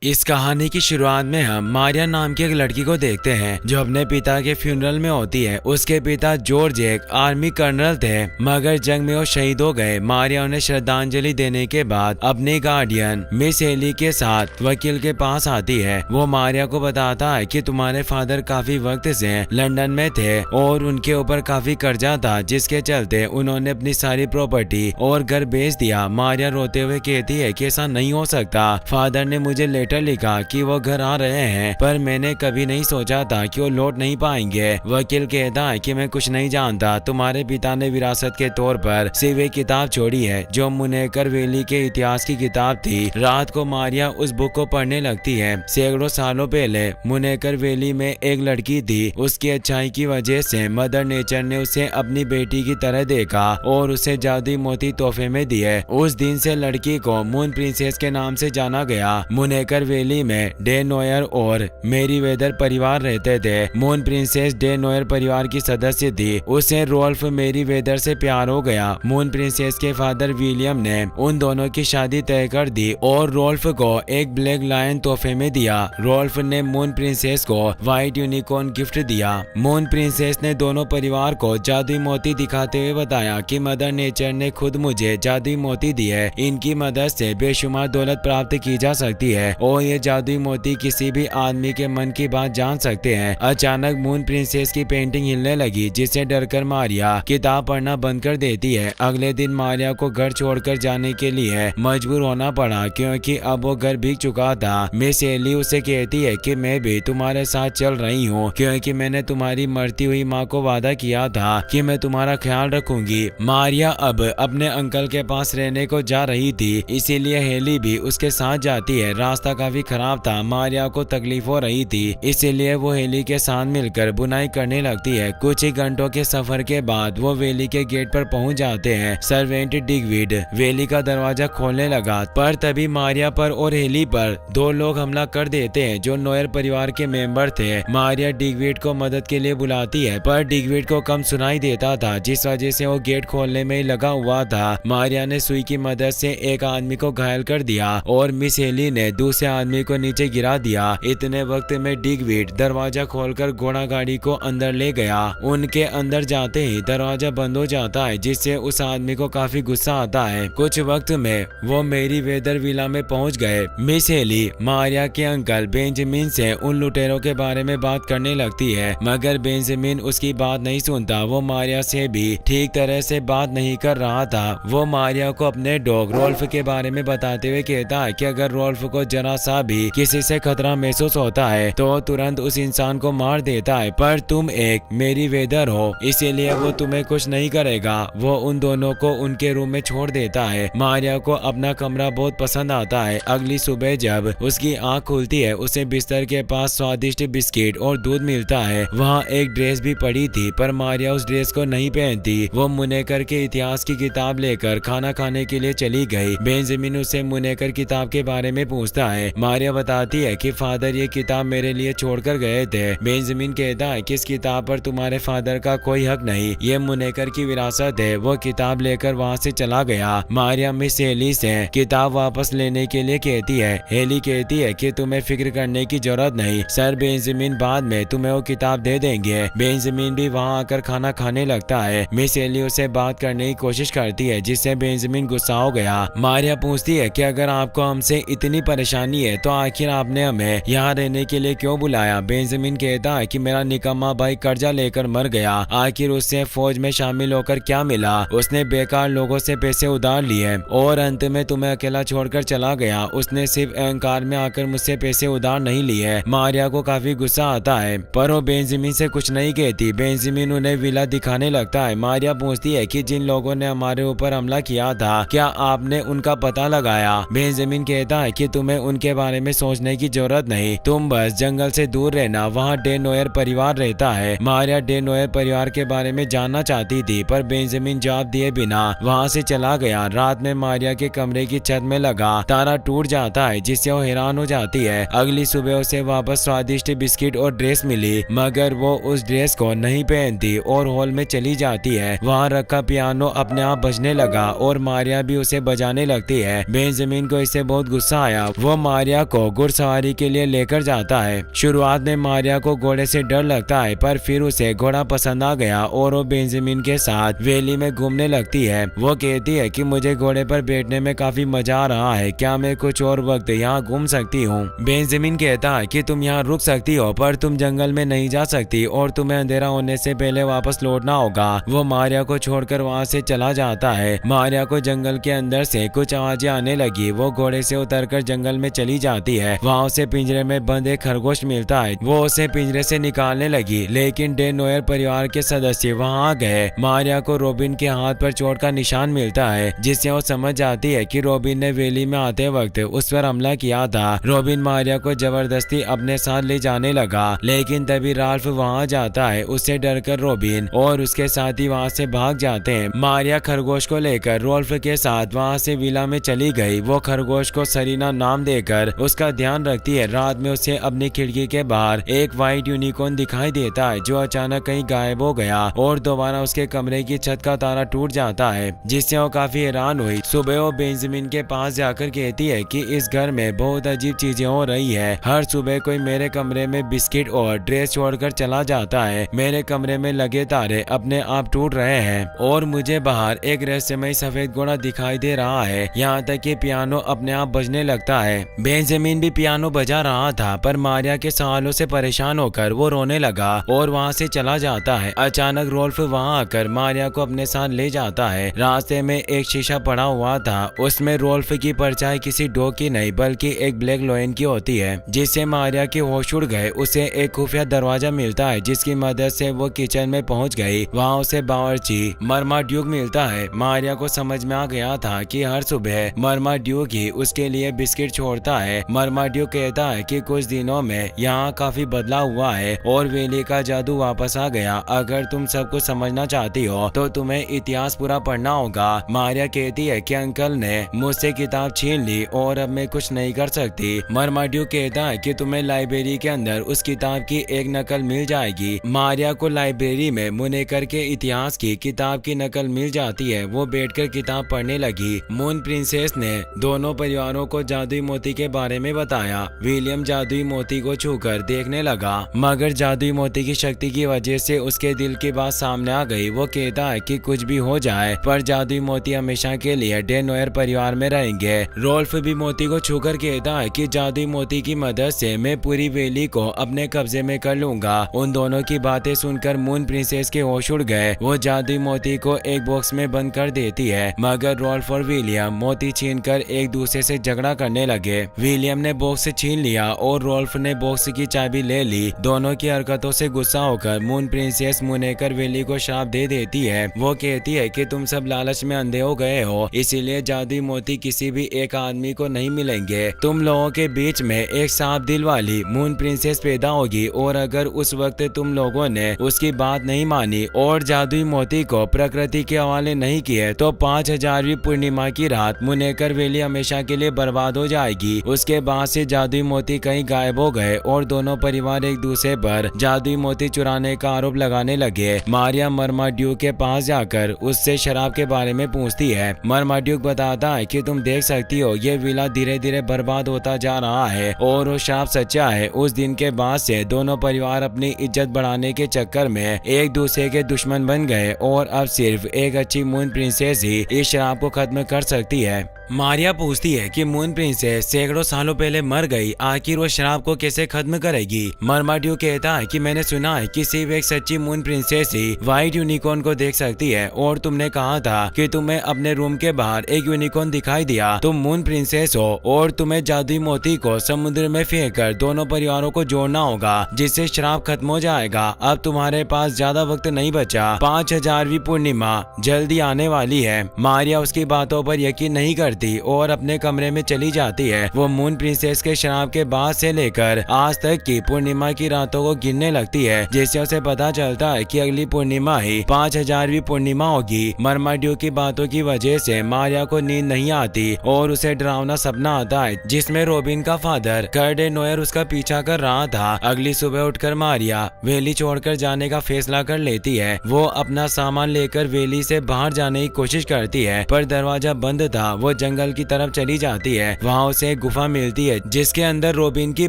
इस कहानी की शुरुआत में हम मारिया नाम की एक लड़की को देखते हैं जो अपने पिता के फ्यूनरल में होती है। उसके पिता जॉर्ज एक आर्मी कर्नल थे, मगर जंग में वो शहीद हो गए। मारिया उन्हें श्रद्धांजलि देने के बाद अपनी गार्डियन मिस एली के साथ वकील के पास आती है। वो मारिया को बताता है कि तुम्हारे फादर काफी वक्त से लंदन में थे और उनके ऊपर काफी कर्जा था, जिसके चलते उन्होंने अपनी सारी प्रॉपर्टी और घर बेच दिया। मारिया रोते हुए कहती है कि ऐसा नहीं हो सकता। फादर ने मुझे लेटर लिखा कि वो घर आ रहे हैं, पर मैंने कभी नहीं सोचा था कि वो लौट नहीं पाएंगे। वकील कहता है कि मैं कुछ नहीं जानता, तुम्हारे पिता ने विरासत के तौर पर सिर्फ एक किताब छोड़ी है जो मुनेकर वैली के इतिहास की किताब थी। रात को मारिया उस बुक को पढ़ने लगती है। सैकड़ों सालों पहले मुनेकर वैली में एक लड़की थी। उसकी अच्छाई की वजह से मदर नेचर ने उसे अपनी बेटी की तरह देखा और उसे जादुई मोती तोहफे में दिए। उस दिन से लड़की को मून प्रिंसेस के नाम से जाना गया। मुनेकर वैली में डे नोयर और मेरी वेदर परिवार रहते थे। मून प्रिंसेस डे नोयर परिवार की सदस्य थी। उसे रोल्फ मेरी वेदर से प्यार हो गया। मून प्रिंसेस के फादर विलियम ने उन दोनों की शादी तय कर दी और रोल्फ को एक ब्लैक लायन तोहफे में दिया। रोल्फ ने मून प्रिंसेस को व्हाइट यूनिकॉर्न गिफ्ट दिया। मून प्रिंसेस ने दोनों परिवार को जादुई मोती दिखाते हुए बताया कि मदर नेचर ने खुद मुझे जादुई मोती दिए। इनकी मदद से बेशुमार दौलत प्राप्त की जा सकती है और ये जादुई मोती किसी भी आदमी के मन की बात जान सकते हैं। अचानक मून प्रिंसेस की पेंटिंग हिलने लगी, जिससे डरकर मारिया किताब पढ़ना बंद कर देती है। अगले दिन मारिया को घर छोड़कर जाने के लिए मजबूर होना पड़ा, क्योंकि अब वो घर बिक चुका था। मिस एली उसे कहती है कि मैं भी तुम्हारे साथ चल रही हूँ, क्योंकि मैंने तुम्हारी मरती हुई माँ को वादा किया था कि मैं तुम्हारा ख्याल रखूंगी। मारिया अब अपने अंकल के पास रहने को जा रही थी, इसीलिए हेली भी उसके साथ जाती है। रास्ता काफी खराब था, मारिया को तकलीफ हो रही थी, इसीलिए वो हेली के साथ मिलकर बुनाई करने लगती है। कुछ ही घंटों के सफर के बाद वो वैली के गेट पर पहुंच जाते हैं। सर्वेंट डिगविड वैली का दरवाजा खोलने लगा, पर तभी मारिया पर और हेली पर दो लोग हमला कर देते हैं जो नोयर परिवार के मेंबर थे। मारिया डिगविड को मदद के लिए बुलाती है, पर डिगविड को कम सुनाई देता था, जिस वजह से वो गेट खोलने में ही लगा हुआ था। मारिया ने सुई की मदद से एक आदमी को घायल कर दिया और मिस हेली ने दूसरे आदमी को नीचे गिरा दिया। इतने वक्त में डिगविड दरवाजा खोलकर घोड़ा गाड़ी को अंदर ले गया। उनके अंदर जाते ही दरवाजा बंद हो जाता है, जिससे उस आदमी को काफी गुस्सा आता है। कुछ वक्त में वो मेरी वेदर विला में पहुंच गए। मिस हेली मारिया के अंकल बेंजामिन से उन लुटेरों के बारे में बात करने लगती है, मगर बेंजामिन उसकी बात नहीं सुनता। वो मारिया से भी ठीक तरह से बात नहीं कर रहा था। वो मारिया को अपने डॉग रोल्फ के बारे में बताते हुए कहता है कि अगर रोल्फ को जरा सा भी किसी से खतरा महसूस होता है तो तुरंत उस इंसान को मार देता है, पर तुम एक मेरी वेदर हो, इसीलिए वो तुम्हें कुछ नहीं करेगा। वो उन दोनों को उनके रूम में छोड़ देता है। मारिया को अपना कमरा बहुत पसंद आता है। अगली सुबह जब उसकी आंख खुलती है, उसे बिस्तर के पास स्वादिष्ट बिस्किट और दूध मिलता है। वहाँ एक ड्रेस भी पड़ी थी, पर मारिया उस ड्रेस को नहीं पहनती। वो मुनेकर के इतिहास की किताब लेकर खाना खाने के लिए चली गई। बेंजामिन उसे मुनेकर किताब के बारे में पूछता है। मारिया बताती है कि फादर ये किताब मेरे लिए छोड़कर गए थे। बेंजामिन कहता है कि इस किताब पर तुम्हारे फादर का कोई हक नहीं, ये मुनेकर की विरासत है। वो किताब लेकर वहाँ से चला गया। मारिया मिस हेली से किताब वापस लेने के लिए कहती है। हेली कहती है कि तुम्हें फिक्र करने की जरूरत नहीं, सर बेंजामिन बाद में तुम्हें वो किताब दे देंगे। बेंजामिन भी वहाँ आकर खाना खाने लगता है। मिस हेली उसे बात करने की कोशिश करती है, जिससे बेंजामिन गुस्सा हो गया। मारिया पूछती है कि अगर आपको हमसे इतनी परेशानी है तो आखिर आपने हमें यहाँ रहने के लिए क्यों बुलाया। बेंजामिन कहता है कि मेरा निकम्मा भाई कर्जा लेकर मर गया, आखिर उससे फौज में शामिल होकर क्या मिला। उसने बेकार लोगों से पैसे उधार लिए और अंत में तुम्हें अकेला छोड़कर चला गया। उसने सिर्फ अहंकार में आकर मुझसे पैसे उधार नहीं लिए। मारिया को काफी गुस्सा आता है, पर वो बेंजामिन से कुछ नहीं कहती। बेंजामिन उन्हें विला दिखाने लगता है। मारिया पूछती है कि जिन लोगों ने हमारे ऊपर हमला किया था, क्या आपने उनका पता लगाया। बेंजामिन कहता है कि तुम्हें उनके बारे में सोचने की जरूरत नहीं, तुम बस जंगल से दूर रहना, वहाँ डे नोयर परिवार रहता है। मारिया डे नोयर परिवार के बारे में जानना चाहती थी, पर बेंजामिन जवाब दिए बिना वहाँ से चला गया। रात में मारिया के कमरे की छत में लगा तारा टूट जाता है, जिससे वो हैरान हो जाती है। अगली सुबह उसे वापस स्वादिष्ट बिस्किट और ड्रेस मिली, मगर वो उस ड्रेस को नहीं पहनती और हॉल में चली जाती है। वहाँ रखा पियानो अपने आप बजने लगा और मारिया भी उसे बजाने लगती है। बेंजामिन को इससे बहुत गुस्सा आया। वो मारिया को घुड़सवारी के लिए लेकर जाता है। शुरुआत में मारिया को घोड़े से डर लगता है, पर फिर उसे घोड़ा पसंद आ गया और वो बेंजामिन के साथ वैली में घूमने लगती है। वो कहती है कि मुझे घोड़े पर बैठने में काफी मजा आ रहा है, क्या मैं कुछ और वक्त यहाँ घूम सकती हूँ। बेंजामिन कहता है कि तुम यहाँ रुक सकती हो, पर तुम जंगल में नहीं जा सकती और तुम्हें अंधेरा होने से पहले वापस लौटना होगा। वो मारिया को छोड़कर वहाँ से चला जाता है। मारिया को जंगल के अंदर से कुछ आवाजें आने लगी। वो घोड़े से उतरकर जंगल में चली जाती है। वहाँ उसे पिंजरे में बंद एक खरगोश मिलता है। वो उसे पिंजरे से निकालने लगी, लेकिन डे नोयर परिवार के सदस्य वहाँ आ गए। मारिया को रॉबिन के हाथ पर चोट का निशान मिलता है, जिससे वो समझ जाती है कि रॉबिन ने वैली में आते वक्त उस पर हमला किया था। रॉबिन मारिया को जबरदस्ती अपने साथ ले जाने लगा, लेकिन तभी राल्फ वहाँ जाता है। उससे डरकर रॉबिन और उसके साथी वहाँ से भाग जाते हैं। मारिया खरगोश को लेकर राल्फ के साथ वहाँ से विला में चली गई। वो खरगोश को सरीना नाम देकर उसका ध्यान रखती है। रात में उसे अपनी खिड़की के बाहर एक व्हाइट यूनिकॉर्न दिखाई देता है, जो अचानक कहीं गायब हो गया और दोबारा उसके कमरे की छत का तारा टूट जाता है, जिससे वो काफी हैरान हुई। सुबह वो बेंजामिन के पास जाकर कहती है कि इस घर में बहुत अजीब चीजें हो रही है। हर सुबह कोई मेरे कमरे में बिस्किट और ड्रेस छोड़कर चला जाता है। मेरे कमरे में लगे तारे अपने आप टूट रहे हैं और मुझे बाहर एक रहस्यमय सफेद घोड़ा दिखाई दे रहा है। यहाँ तक कि पियानो अपने आप बजने लगता है। बेंजामिन भी पियानो बजा रहा था, पर मारिया के सवालों से परेशान होकर वो रोने लगा और वहाँ से चला जाता है। अचानक रोल्फ वहाँ आकर मारिया को अपने साथ ले जाता है। रास्ते में एक शीशा पड़ा हुआ था, उसमें रोल्फ की परछाई किसी डॉग की नहीं बल्कि एक ब्लैक लोयन की होती है, जिससे मारिया के होश उड़ गए। उसे एक खुफिया दरवाजा मिलता है, जिसकी मदद से वो किचन में पहुंच गई। वहाँ उसे बावर्ची मर्माड्यूक मिलता है। मारिया को समझ में आ गया था कि हर सुबह मर्माड्यूक ही उसके लिए बिस्किट छोड़ता है। मर्माड्यूक कहता है कि कुछ दिनों में यहाँ काफी बदलाव हुआ है और वैली का जादू वापस आ गया। अगर तुम सब कुछ समझना चाहती हो तो तुम्हें इतिहास पूरा पढ़ना होगा। मारिया कहती है कि अंकल ने मुझसे किताब छीन ली और अब मैं कुछ नहीं कर सकती। मर्माड्यूक कहता है कि तुम्हें लाइब्रेरी के अंदर उस किताब की एक नकल मिल जाएगी। मारिया को लाइब्रेरी में मुनेकर के इतिहास की किताब की नकल मिल जाती है। वो बैठकर किताब पढ़ने लगी। मून प्रिंसेस ने दोनों परिवारों को जादुई मोती के बारे में बताया। विलियम जादुई मोती को छूकर देखने लगा, मगर जादुई मोती की शक्ति की वजह से उसके दिल की बात सामने आ गई। वो कहता है कि कुछ भी हो जाए, पर जादुई मोती हमेशा के लिए डे नोयर परिवार में रहेंगे। रोल्फ भी मोती को छूकर कहता है कि जादुई मोती की मदद से मैं पूरी वैली को अपने कब्जे में कर लूंगा। उन दोनों की बातें सुनकर मून प्रिंसेस के होश उड़ गए। वो जादुई मोती को एक बॉक्स में बंद कर देती है, मगर रोल्फ और विलियम मोती छीनकर एक दूसरे से झगड़ा करने लगे। विलियम ने बॉक्स छीन लिया और रोल्फ ने बॉक्स की चाबी ले ली। दोनों की हरकतों से गुस्सा होकर मून प्रिंसेस मुनेकर वैली को श्राप दे देती है। वो कहती है कि तुम सब लालच में अंधे हो गए हो, इसीलिए जादुई मोती किसी भी एक आदमी को नहीं मिलेंगे। तुम लोगों के बीच में एक साफ दिल वाली मून प्रिंसेस पैदा होगी और अगर उस वक्त तुम लोगों ने उसकी बात नहीं मानी और जादुई मोती को प्रकृति के हवाले नहीं किए तो 5000वीं पूर्णिमा की रात मुनेकर वैली हमेशा के लिए बर्बाद हो जाएगी। उसके बाद से जादुई मोती कहीं गायब हो गए और दोनों परिवार एक दूसरे पर जादुई मोती चुराने का आरोप लगाने लगे। मारिया मर्माड्यूक के पास जाकर उससे शराब के बारे में पूछती है। मर्माड्यूक बताता है कि तुम देख सकती हो ये विला धीरे धीरे बर्बाद होता जा रहा है और वो श्राप सच्चा है। उस दिन के बाद से दोनों परिवार अपनी इज्जत बढ़ाने के चक्कर में एक दूसरे के दुश्मन बन गए और अब सिर्फ एक अच्छी मून प्रिंसेस ही इस श्राप को खत्म कर सकती है। मारिया पूछती है कि मून प्रिंसेस सैकड़ों सालों पहले मर गई, आखिर वो शराब को कैसे खत्म करेगी। मर्माड्यूक कहता है कि मैंने सुना है कि सिर्फ एक सच्ची मून प्रिंसेस ही व्हाइट यूनिकॉर्न को देख सकती है और तुमने कहा था कि तुम्हें अपने रूम के बाहर एक यूनिकॉर्न दिखाई दिया। तुम मून प्रिंसेस हो और तुम्हें जादुई मोती को समुद्र में फेंक कर दोनों परिवारों को जोड़ना होगा, जिससे श्राप खत्म हो जाएगा। अब तुम्हारे पास ज्यादा वक्त नहीं बचा। 5000वीं पूर्णिमा जल्दी आने वाली है। मारिया उसकी बातों पर यकीन नहीं करती और अपने कमरे में चली जाती है। वो मून प्रिंसेस के श्राप के बाद से लेकर आज तक की पूर्णिमा की रातों को गिनने लगती है, जिससे उसे पता चलता है कि अगली पूर्णिमा ही 5000वीं पूर्णिमा होगी। मर्माड्यूक की बातों की वजह से मारिया को नींद नहीं आती और उसे डरावना सपना आता है, जिसमें रॉबिन का फादर कर डे नोयर उसका पीछा कर रहा था। अगली सुबह उठकर मारिया वैली छोड़कर जाने का फैसला कर लेती है। वो अपना सामान लेकर वैली से बाहर जाने की कोशिश करती है, पर दरवाजा बंद था। वो जंगल की तरफ चली जाती है। वहाँ उसे एक गुफा मिलती है जिसके अंदर रॉबिन की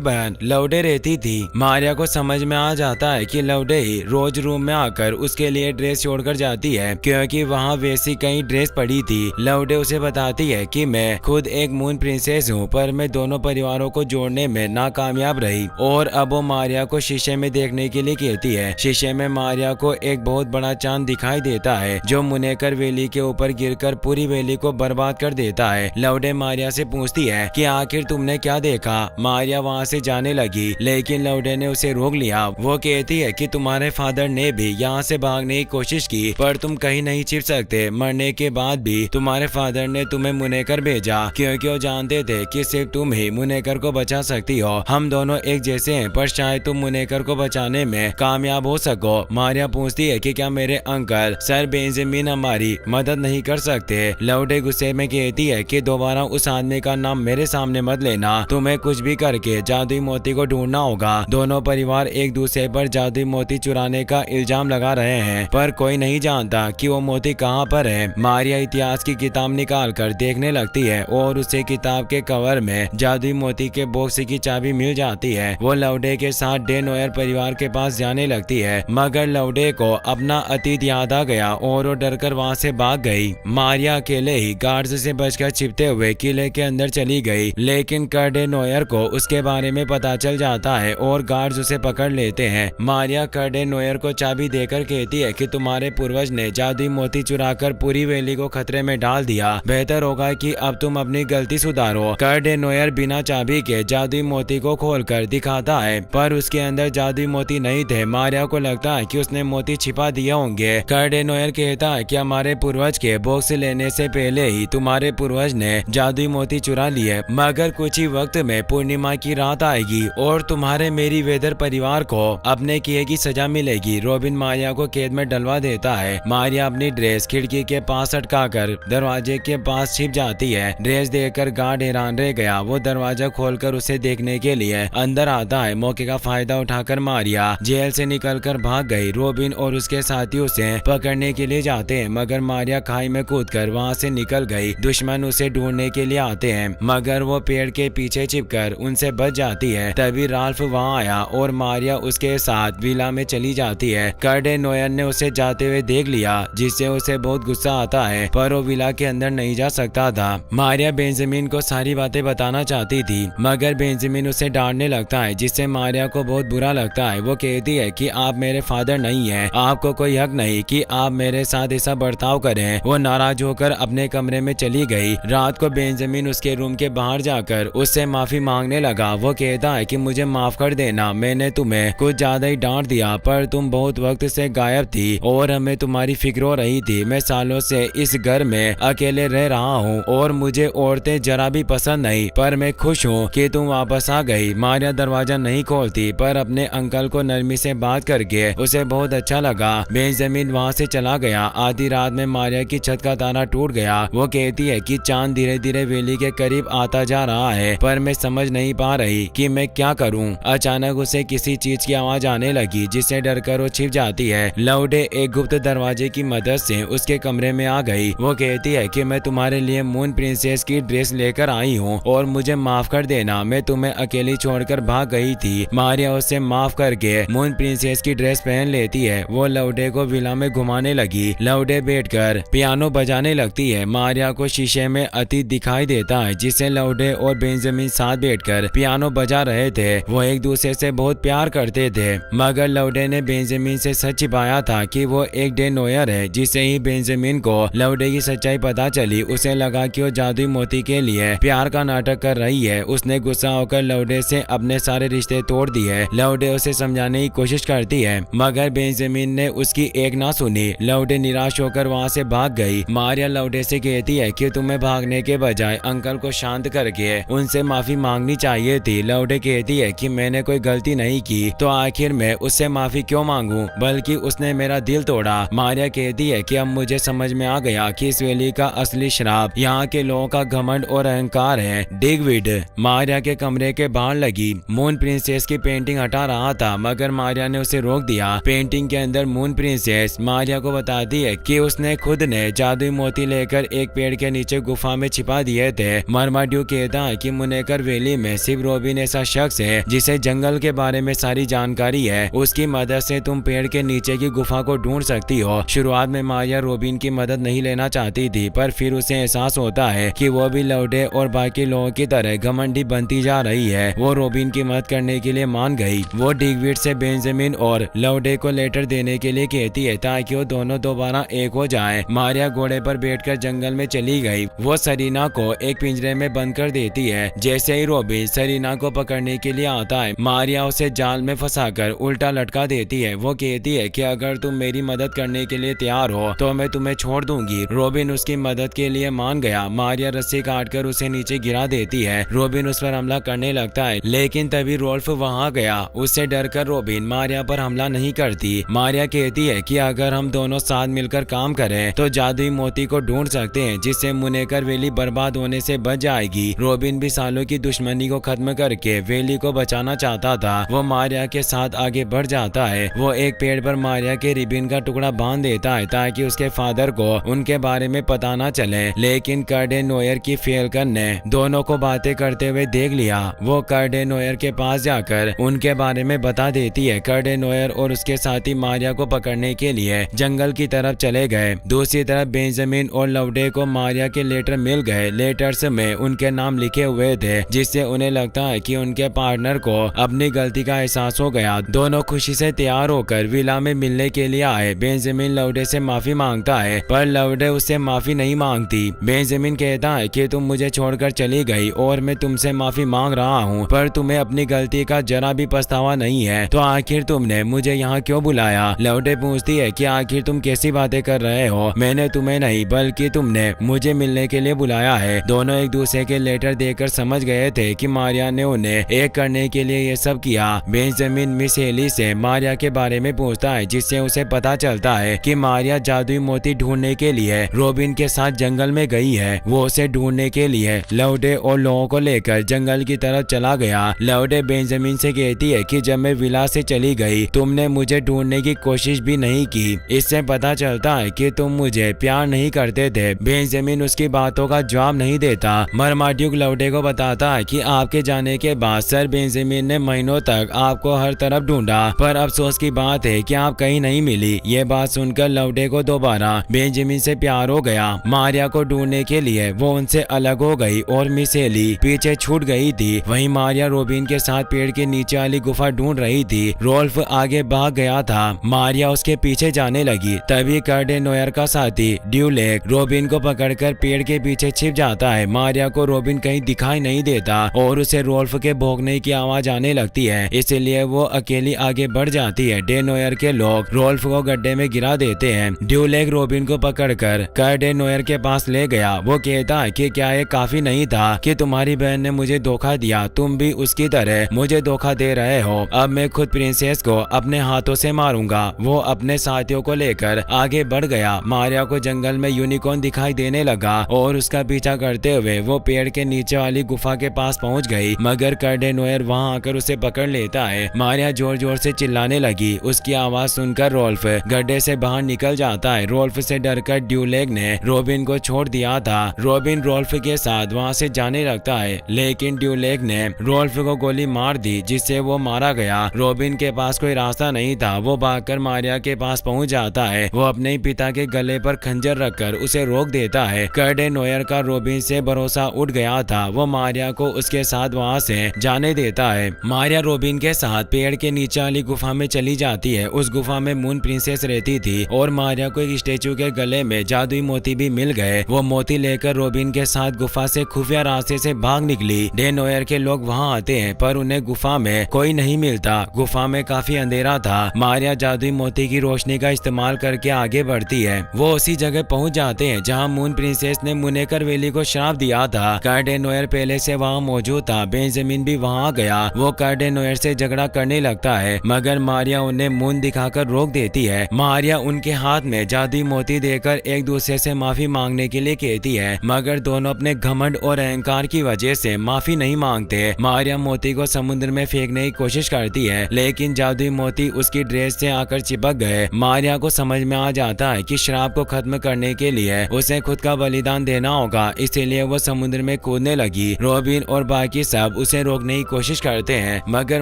बहन लौडे रहती थी। मारिया को समझ में आ जाता है कि लौडे ही रोज रूम में आकर उसके लिए ड्रेस छोड़कर जाती है क्योंकि वहाँ वैसी कई ड्रेस पड़ी थी। लौडे उसे बताती है कि मैं खुद एक मून प्रिंसेस हूँ पर मैं दोनों परिवारों को जोड़ने में नाकामयाब रही और अब वो मारिया को शीशे में देखने के लिए कहती है। शीशे में मारिया को एक बहुत बड़ा चांद दिखाई देता है जो मुनेकर वैली के ऊपर गिरकर पूरी वैली को बर्बाद कर देता है। लौडे मारिया से पूछती है कि आखिर तुमने क्या देखा। मारिया वहाँ से जाने लगी लेकिन लौडे ने उसे रोक लिया। वो कहती है कि तुम्हारे फादर ने भी यहाँ से भागने की कोशिश की पर तुम कहीं नहीं छिप सकते। मरने के बाद भी तुम्हारे फादर ने तुम्हें मुनेकर भेजा क्योंकि वो जानते थे कि सिर्फ तुम ही मुनेकर को बचा सकती हो। हम दोनों एक जैसे हैं पर शायद तुम मुनेकर को बचाने में कामयाब हो सको। मारिया पूछती है कि क्या मेरे अंकल सर बेंजामिन हमारी मदद नहीं कर सकते। लौडे गुस्से में कहती है कि दोबारा उस आदमी का नाम मेरे सामने मत लेना। तुम्हें कुछ भी करके जादुई मोती को ढूंढना होगा। दोनों परिवार एक दूसरे पर जादुई मोती चुराने का इल्जाम लगा रहे हैं पर कोई नहीं जानता कि वो मोती कहाँ पर है। मारिया इतिहास की किताब निकाल कर देखने लगती है और उसे किताब के कवर में जादुई मोती के बॉक्स की चाबी मिल जाती है। वो लौडे के साथ डे नोयर परिवार के पास जाने लगती है मगर लौडे को अपना अतीत याद आ गया और वो डरकर वहाँ से भाग गई। मारिया अकेले ही गार्ड्स से बचकर छिपते हुए किले के अंदर चली गई लेकिन डे नोयर को उसके बारे में पता चल जाता है और गार्ड्स उसे पकड़ लेते हैं। मारिया डे नोयर को चाबी देकर कहती है कि तुम्हारे पूर्वज ने जादुई मोती चुराकर पूरी वैली को खतरे में डाल दिया। बेहतर होगा कि अब तुम अपनी गलती सुधारो। डे नोयर बिना चाबी के जादुई मोती को खोलकर दिखाता है पर उसके अंदर जादुई मोती नहीं थे। मारिया को लगता है कि उसने मोती छिपा दिए होंगे। डे नोयर कहता है कि हमारे पूर्वज के बॉक्स लेने से पहले ही तुम्हारे पूर्वज ने जादुई मोती चुरा लिए मगर कुछ ही वक्त में पूर्णिमा की रात आएगी और तुम्हारे मेरी वेदर परिवार को अपने किए की सजा मिलेगी। रॉबिन मारिया को कैद में डलवा देता है। मारिया अपनी ड्रेस खिड़की के पास अटकाकर दरवाजे के पास छिप जाती है। ड्रेस देखकर गार्ड हैरान रह गया। वो दरवाजा खोलकर उसे देखने के लिए अंदर आता है। मौके का फायदा उठाकर मारिया जेल से निकलकर भाग गई। रॉबिन और उसके साथी उसे पकड़ने के लिए जाते हैं मगर मारिया खाई में कूदकर वहाँ से निकल गई। दुश्मन उसे ढूंढने के लिए आते हैं मगर वो पेड़ के पीछे छिपकर उनसे बच जाती है। तभी राल्फ वहाँ आया और मारिया उसके साथ विला में चली जाती है। डे नोयर ने उसे जाते हुए देख लिया जिससे उसे बहुत गुस्सा आता है पर वो विला के अंदर नहीं जा सकता था। मारिया बेंजामिन को सारी बातें बताना चाहती थी मगर बेंजामिन उसे डांटने लगता है जिससे मारिया को बहुत बुरा लगता है। वो कहती है कि आप मेरे फादर नहीं हैं, आपको कोई हक नहीं कि आप मेरे साथ ऐसा बर्ताव करें। वो नाराज होकर अपने कमरे में चली गई। रात को बेंजामिन उसके रूम के बाहर जाकर उससे माफी मांगने लगा। वो कहता है कि मुझे माफ कर देना, मैंने तुम्हें कुछ ज्यादा ही डांट दिया पर तुम बहुत वक्त से गायब थी और हमें तुम्हारी फिक्र हो रही थी। मैं सालों से इस घर में अकेले रह रहा हूँ और मुझे औरतें जरा भी पसंद नहीं पर मैं खुश हूँ कि तुम वापस आ गई। मारिया दरवाजा नहीं खोलती पर अपने अंकल को नरमी से बात करके उसे बहुत अच्छा लगा। बेंजामिन वहाँ से चला गया। आधी रात में मारिया की छत का तारा टूट गया। वो कहती है कि चांद धीरे धीरे वैली के करीब आता जा रहा है पर मैं समझ नहीं पा रही कि मैं क्या करूं। अचानक उसे किसी चीज की आवाज आने लगी जिससे डरकर वो छिप जाती है। लौडे एक गुप्त दरवाजे की मदद से उसके कमरे में आ गई। वो कहती है कि मैं तुम्हारे लिए मून प्रिंसेस की ड्रेस लेकर आई हूँ और मुझे माफ कर देना, मैं तुम्हें अकेली छोड़कर भाग गई थी। मारिया उसे माफ करके मून प्रिंसेस की ड्रेस पहन लेती है। वो लौडे को विला में घुमाने लगी। लौडे बैठकर पियानो बजाने लगती है। मारिया को शीशे में अतीत दिखाई देता है जिसे लौडे और बेंजामिन साथ बैठकर पियानो बजा रहे थे। वो एक दूसरे से बहुत प्यार करते थे मगर लौडे ने बेंजामिन से सच छिपाया था कि वो एक डे नोयर है। जिसे ही बेंजामिन को लौडे की सच्चाई पता चली उसे लगा कि वो जादुई मोती के लिए प्यार का नाटक कर रही है। उसने गुस्सा होकर लौडे से अपने सारे रिश्ते तोड़ दिए। लौडे उसे समझाने की कोशिश करती है मगर बेंजामिन ने उसकी एक ना सुनी। लौडे निराश होकर वहाँ से भाग गई। मारिया लौडे से कहती है कि तुम्हें भागने के बजाय अंकल को शांत करके उनसे माफी मांगनी चाहिए थी। लौडे कहती है कि मैंने कोई गलती नहीं की तो आखिर मैं उससे माफी क्यों मांगू, बल्कि उसने मेरा दिल तोड़ा। मारिया कहती है कि अब मुझे समझ में आ गया कि इस वैली का असली श्राप यहाँ के लोगों का घमंड और अहंकार है। डिगविड मारिया के कमरे के बाहर लगी मून प्रिंसेस की पेंटिंग हटा रहा था मगर मारिया ने उसे रोक दिया। पेंटिंग के अंदर मून प्रिंसेस मारिया को बताती है कि उसने खुद ने जादुई मोती लेकर एक पेड़ के नीचे गुफा में छिपा दिए थे। मरमाड्यू कहती कहता है कि मुनेकर वैली में सिर्फ रॉबिन ऐसा शख्स है जिसे जंगल के बारे में सारी जानकारी है, उसकी मदद से तुम पेड़ के नीचे की गुफा को ढूंढ सकती हो। शुरुआत में मारिया रॉबिन की मदद नहीं लेना चाहती थी, पर फिर उसे एहसास होता है कि वो भी लौटे और बाकी लोगों की तरह घमंडी बनती जा रही है। वो रॉबिन की मदद करने के लिए मान गई। वो डिगविड से बेंजामिन और लौडे को लेटर देने के लिए कहती है ताकि वो दोनों दोबारा एक हो जाएं। मारिया घोड़े पर बैठकर जंगल में चली गई। वो सरीना को एक पिंजरे में बंद कर देती है। जैसे ही रॉबिन सरीना को पकड़ने के लिए आता है, मारिया उसे जाल में फंसाकर उल्टा लटका देती है। वो कहती है कि अगर तुम मेरी मदद करने के लिए तैयार हो तो मैं तुम्हें छोड़ दूंगी। रॉबिन उसकी मदद के लिए मान गया। मारिया रस्सी काटकर उसे नीचे गिरा देती है। रॉबिन उस पर हमला करने लगता है, लेकिन तभी रोल्फ वहां गया। उससे डरकर रॉबिन मारिया पर हमला नहीं करती। मारिया कहती है कि अगर हम दोनों साथ मिलकर काम करें तो जादुई मोती को ढूंढ सकते हैं, जिससे मुनेकर वैली बर्बाद होने से बच जाएगी। रॉबिन भी सालों की दुश्मनी को खत्म करके वैली को बचाना चाहता था। वो मारिया के साथ आगे बढ़ जाता है। वो एक पेड़ पर मारिया के रिबन का टुकड़ा बांध देता है ताकि उसके फादर को उनके बारे में पता न चले, लेकिन कर्डे नोयर की फेलकर ने दोनों को बातें करते हुए देख लिया। वो कर्डे नोयर के पास जाकर उनके बारे में बता देती है। कर्डे नोयर और उसके साथी मारिया को पकड़ने के लिए जंगल की तरफ चले गए। दूसरी तरफ बेंजामिन और लवडे को मारिया के लेटर मिल गए। लेटर्स में उनके नाम लिखे हुए थे, जिससे उन्हें लगता है कि उनके पार्टनर को अपनी गलती का एहसास हो गया। दोनों खुशी से तैयार होकर विला में मिलने के लिए आए। बेंजामिन लवडे से माफी मांगता है, पर लवडे उससे माफी नहीं मांगती। बेंजामिन कहता है कि तुम मुझे छोड़कर चली गई और मैं तुमसे माफी मांग रहा हूँ, पर तुम्हें अपनी गलती का जरा भी पछतावा नहीं है, तो आखिर तुमने मुझे यहाँ क्यों बुलाया? लवडे पूछती है कि आखिर तुम कैसी बातें कर रहे हो? मैंने तुम्हें नहीं बल्कि तुमने मुझे मिलने के लिए बुलाया है। दोनों एक दूसरे के लेटर देखकर समझ गए थे कि मारिया ने उन्हें एक करने के लिए ये सब किया। बेंजामिन मिस हेली से मारिया के बारे में पूछता है, जिससे उसे पता चलता है कि मारिया जादुई मोती ढूंढने के लिए रॉबिन के साथ जंगल में गई है। वो उसे ढूंढने के लिए लवडे और लोगों को लेकर जंगल की तरफ चला गया। लवडे बेंजामिन से कहती है कि जब मैं विला से चली गई तुमने मुझे ढूंढने की कोशिश भी नहीं की। इससे पता चलता है कि तुम मुझे प्यार नहीं करते थे। बेंजामिन उसकी बातों का जवाब नहीं देता। मरमाड्यूक लवडे को बताता है कि आपके जाने के बाद सर बेंजामिन ने महीनों तक आपको हर तरफ ढूंढा, पर अफसोस की बात है कि आप कहीं नहीं मिली। ये बात सुनकर लवडे को दोबारा बेंजामिन से प्यार हो गया। मारिया को ढूंढने के लिए वो उनसे अलग हो गई और मिस हेली पीछे छूट गई थी। वहीं मारिया रॉबिन के साथ पेड़ के नीचे वाली गुफा ढूंढ रही थी। रोल्फ आगे भाग गया था। मारिया उसके पीछे जाने लगी। तभी कर्डे नोयर का साथी ड्यूलेक रॉबिन को पकड़कर पेड़ के पीछे छिप जाता है। मारिया को रॉबिन कहीं दिखाई नहीं देता और उसे रोल्फ के भौंकने की आवाज आने लगती है, इसलिए वो अकेली आगे बढ़ जाती है। डे नोयर के लोग रोल्फ को गड्ढे में गिरा देते हैं। ड्यूलेक रॉबिन को पकड़कर कर्डे नोयर के पास ले गया। वो कहता है कि क्या ये काफी नहीं था कि तुम्हारी बहन ने मुझे धोखा दिया, तुम भी उसकी तरह मुझे धोखा दे रहे हो। अब मैं खुद प्रिंसेस को अपने हाथों से मारूंगा। वो अपने साथियों को लेकर आगे बढ़ गया। मारिया को जंगल में यूनिकॉर्न दिखाई देने लगा और उसका पीछा करते हुए वो पेड़ के नीचे वाली गुफा के पास पहुंच गई, मगर कर्डे नोयर वहां आकर उसे पकड़ लेता है। मारिया जोर जोर से चिल्लाने लगी। उसकी आवाज सुनकर रोल्फ गड्ढे से बाहर निकल जाता है। रोल्फ से डरकर ड्यूलेक ने रॉबिन को छोड़ दिया था। रॉबिन रोल्फ के साथ वहां से जाने लगता है, लेकिन ड्यूलेक ने रोल्फ को गोली मार दी, जिससे वो मारा गया। रॉबिन के पास कोई रास्ता नहीं था। वो भागकर मारिया के पास पहुंच जाता है। वो अपने पिता के गले पर खंजर रखकर उसे रोक देता है। कर्डे नोयर का रॉबिन से भरोसा उठ गया था। वो मारिया को उसके साथ वहां से जाने देता है। मारिया रॉबिन के साथ पेड़ के नीचे वाली गुफा में चली जाती है। उस गुफा में मून प्रिंसेस रहती थी और मारिया को एक स्टेचू के गले में जादुई मोती भी मिल गए। वो मोती लेकर रॉबिन के साथ गुफा से खुफिया रास्ते से भाग निकली। डे नोयर के लोग वहां आते हैं, पर उन्हें गुफा में कोई नहीं मिलता। गुफा में काफी अंधेरा था। मारिया जादुई मोती की रोशनी का इस्तेमाल करके आगे बढ़ती है। वो उसी जगह पहुंच जाते हैं जहां मून प्रिंसेस ने मुनेकर वैली को श्राप दिया था। कर्डे नोयर पहले से वहां मौजूद था। बेंजामिन भी वहां आ गया। वो कर्डे नोयर से झगड़ा करने लगता है, मगर मारिया उन्हें मून दिखाकर रोक देती है। मारिया उनके हाथ में जादुई मोती देकर एक दूसरे से माफी मांगने के लिए कहती है, मगर दोनों अपने घमंड और अहंकार की वजह से माफी नहीं मांगते। मारिया मोती को समुद्र में फेंकने की कोशिश करती है, लेकिन जादुई मोती उसकी ड्रेस से आकर चिपक गए। मारिया को समझ में आ जाता है कि श्राप को खत्म करने के लिए उसे खुद का बलिदान देना होगा, इसीलिए वो समुद्र में कूदने लगी। रॉबिन और बाकी सब उसे रोकने की कोशिश करते हैं मगर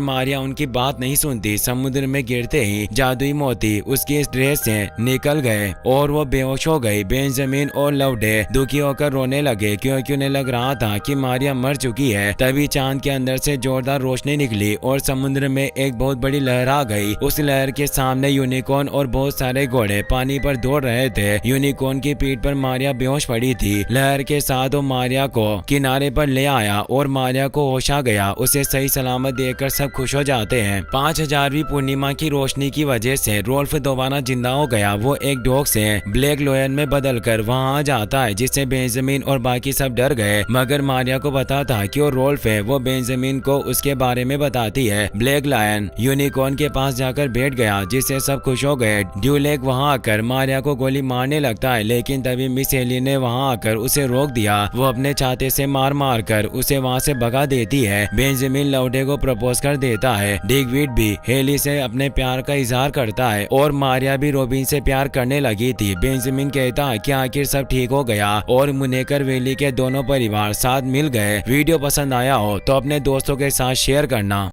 मारिया उनकी बात नहीं सुनती। समुद्र में गिरते ही जादुई मोती उसकी इस ड्रेस से निकल गए और वो बेहोश हो गई। बेंजामिन और लवडे दुखी होकर रोने लगे क्योंकि उन्हें लग रहा था कि मारिया मर चुकी है। तभी चांद के अंदर से जोरदार रोशनी निकली और समुद्र में एक बहुत बड़ी लहर आ गई। उस लहर के सामने यूनिकॉर्न और बहुत सारे घोड़े पानी पर दौड़ रहे थे। यूनिकॉर्न की पीठ पर मारिया बेहोश पड़ी थी। लहर के साथ वो मारिया को किनारे पर ले आया और मारिया को होश आ गया। उसे सही सलामत देखकर सब खुश हो जाते हैं। 5000वीं पूर्णिमा की रोशनी की वजह से रोल्फ दोबारा जिंदा हो गया। वो एक डॉग से ब्लैक लॉयन में बदलकर वहां आ जाता है जिससे बेंजामिन और बाकी सब डर गए मगर मारिया को पता था कि वो रोल्फ है। वो बेंजामिन को उसके बारे में बताती है। ब्लैक लायन यूनिकॉर्न के पास जाकर बैठ गया जिससे सब खुश हो गए। ड्यूलेक वहां आकर मारिया को गोली मारने लगता है लेकिन तभी मिस हेली ने वहां आकर उसे रोक दिया। वो अपने छाते से मार मार कर उसे वहां से भगा देती है। बेंजामिन लवडे को प्रपोज कर देता है। डिगविड भी हेली से अपने प्यार का इजहार करता है और मारिया भी रॉबिन से प्यार करने लगी थी। बेंजामिन कहता है कि आखिर सब ठीक हो गया और मुनेकर वैली के दोनों परिवार साथ मिल गए। वीडियो पसंद आया हो तो अपने दोस्तों के साथ शेयर करना।